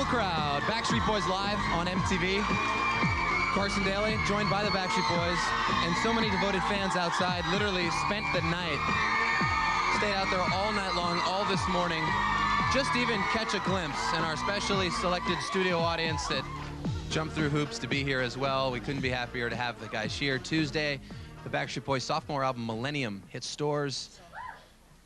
crowd. Backstreet Boys live on MTV. Carson Daly, joined by the Backstreet Boys, and so many devoted fans outside, literally spent the night. Stayed out there all night long, all this morning, just to even catch a glimpse. And our specially selected studio audience that jumped through hoops to be here as well. We couldn't be happier to have the guys here. Tuesday, the Backstreet Boys' sophomore album, Millennium, hit stores.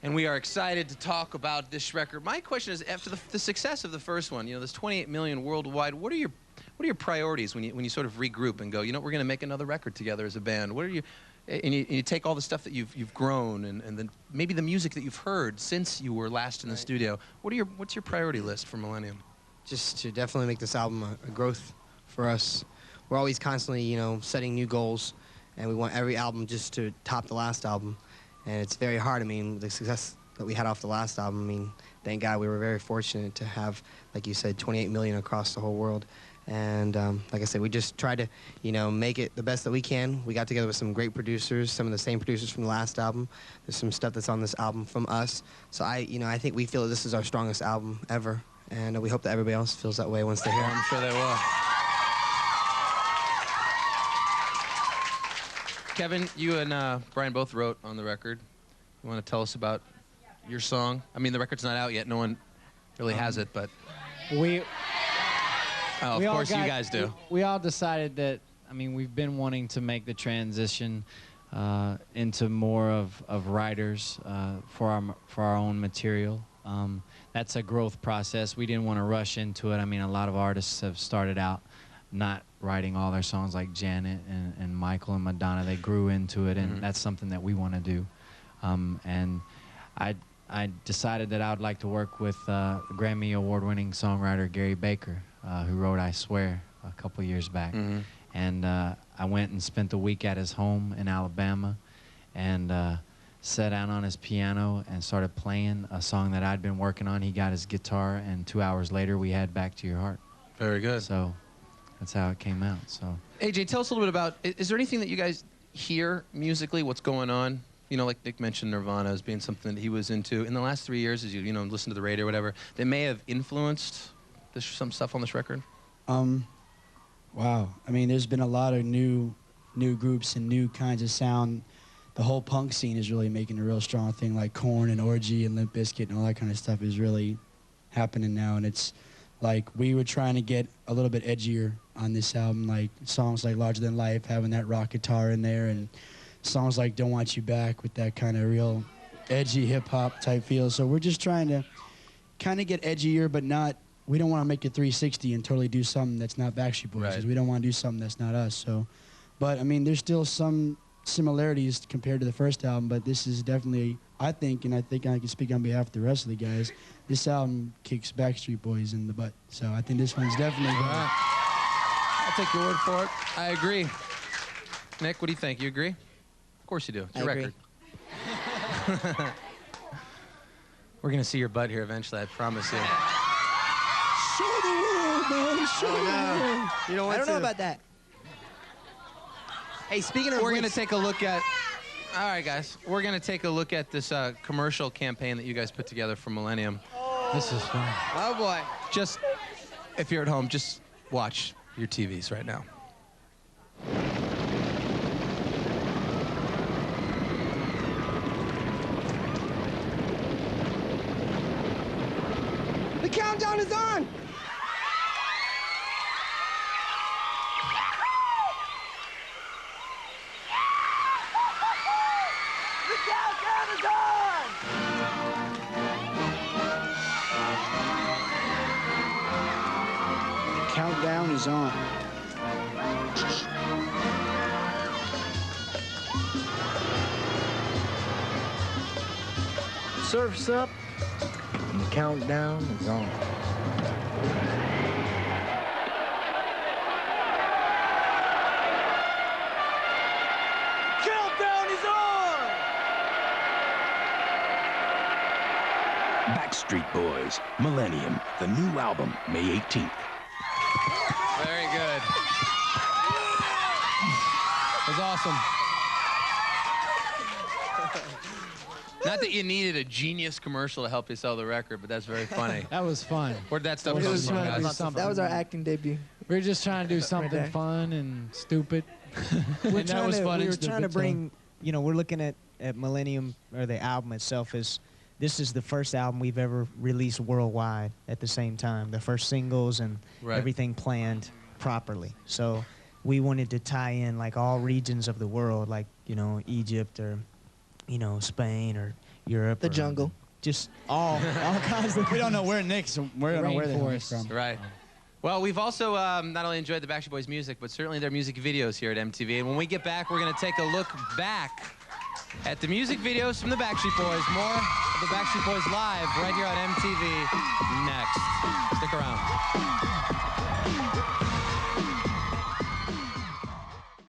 And we are excited to talk about this record. My question is, after the success of the first one, you know, there's 28 million worldwide, what are your priorities when you sort of regroup and go, you know, we're going to make another record together as a band? What are you, and you take all the stuff that you've grown and then maybe the music that you've heard since you were last in the studio. What's your priority list for Millennium? Just to definitely make this album a growth for us. We're always constantly, you know, setting new goals, and we want every album just to top the last album. And it's very hard. I mean, the success that we had off the last album, I mean, thank God we were very fortunate to have, like you said, 28 million across the whole world. And like I said, we just tried to, you know, make it the best that we can. We got together with some great producers, some of the same producers from the last album. There's some stuff that's on this album from us. So I think we feel that this is our strongest album ever. And we hope that everybody else feels that way once they hear it. I'm sure they will. Kevin, you and Brian both wrote on the record. You want to tell us about your song? I mean, the record's not out yet. No one really has it, but... Oh, of course you guys do. We all decided that, I mean, we've been wanting to make the transition into more of writers for our own material. That's a growth process. We didn't want to rush into it. I mean, a lot of artists have started out not writing all their songs, like Janet and Michael and Madonna. They grew into it, and that's something that we want to do. And I decided that I would like to work with Grammy Award-winning songwriter Gary Baker, who wrote I Swear a couple years back. And I went and spent a week at his home in Alabama and sat down on his piano and started playing a song that I'd been working on. He got his guitar, and 2 hours later we had Back to Your Heart. Very good. So that's how it came out. So AJ, tell us a little bit about, is there anything that you guys hear musically, what's going on? You know, like Nick mentioned Nirvana as being something that he was into. In the last 3 years, as you know, listen to the radio or whatever, that may have influenced some stuff on this record? Wow. I mean, there's been a lot of new groups and new kinds of sound. The whole punk scene is really making a real strong thing, like Korn and Orgy and Limp Bizkit and all that kind of stuff is really happening now. And it's like we were trying to get a little bit edgier on this album, like songs like Larger Than Life, having that rock guitar in there, and songs like Don't Want You Back with that kind of real edgy hip-hop type feel. So we're just trying to kind of get edgier, but not, we don't want to make it 360 and totally do something that's not Backstreet Boys. Right. We don't want to do something that's not us. So, but I mean, there's still some similarities compared to the first album, but this is definitely, I think, and I think I can speak on behalf of the rest of the guys, this album kicks Backstreet Boys in the butt. So I think this one's definitely good. I'll take your word for it. I agree. Nick, what do you think? You agree? Of course you do. It's your record. We're going to see your butt here eventually, I promise you. Show the world, man. Show the world. You don't want I don't to. know about that. Hey, speaking of We're going to take a look at... All right, guys. We're going to take a look at this commercial campaign that you guys put together for Millennium. this is fun. Oh, boy. Just, if you're at home, just watch your TVs right now. The countdown is on. The countdown is on. The countdown is on. Surf's up, and the countdown is on. Countdown is on. Backstreet Boys, Millennium, the new album, May 18th. Very good. It was awesome. Not that you needed a genius commercial to help you sell the record, but that's very funny. That was fun. Where'd that stuff It come was from, fun. guys? That was our acting debut. We were just trying to do something there. fun and stupid. We And that was fun we and were trying to stupid, bring, you know, we're looking at Millennium, or the album itself, as this is the first album we've ever released worldwide at the same time. The first singles and Right. everything planned properly. So we wanted to tie in like all regions of the world, like, you know, Egypt or, you know, Spain or Europe. The or jungle. Just all kinds of. We don't know where Nick's. We don't know where they're coming Rainforest. from. Right. Well, we've also not only enjoyed the Backstreet Boys music, but certainly their music videos here at MTV. And when we get back, we're going to take a look back at the music videos from the Backstreet Boys. More of the Backstreet Boys live right here on MTV next. Stick around.